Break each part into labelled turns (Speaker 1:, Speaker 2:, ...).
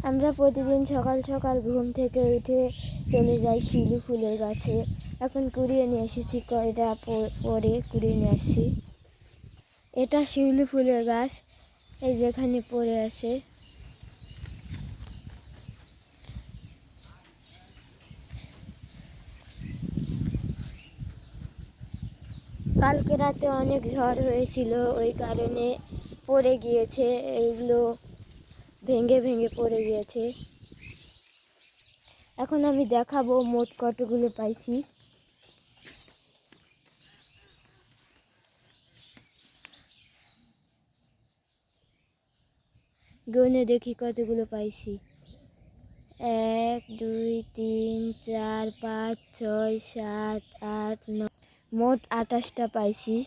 Speaker 1: আমরা প্রতিদিন সকাল সকাল ঘুম থেকে উঠে চলে যাই শিউলি ফুলের গাছে। এখন কুড়িয়ে নিয়ে এসেছি, কয়টা পরে কুড়িয়ে নিয়ে আসছি। এটা শিউলি ফুলের গাছ, এই যেখানে পড়ে আছে। কালকে রাতে অনেক ঝড় হয়েছিল, ওই কারণে পড়ে গিয়েছে, এইগুলো ভেঙে ভেঙে পড়ে গিয়েছে। এখন আমি দেখাবো মোট কতগুলো পাইছি। গুনে দেখি কতগুলো পাইছি। 1 2 3 4 5 6 7 8 9, মোট 28টা পাইছি।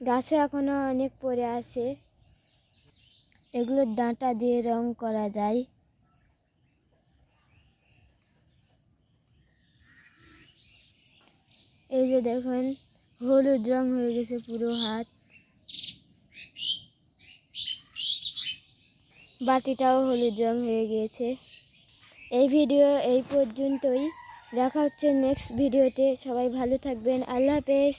Speaker 1: গাছে এখনো অনেক পড়ে আছে, এগুলোর ডাঁটা দিয়ে রং করা যায়। এই যে দেখুন, হলুদ রং হয়ে গেছে পুরো হাত। বাটিটাও হলুদ রং হয়ে গিয়েছে। এই ভিডিও এই পর্যন্তই, দেখা হচ্ছে নেক্সট ভিডিওতে। সবাই ভালো থাকবেন, আল্লাহ হাফেজ।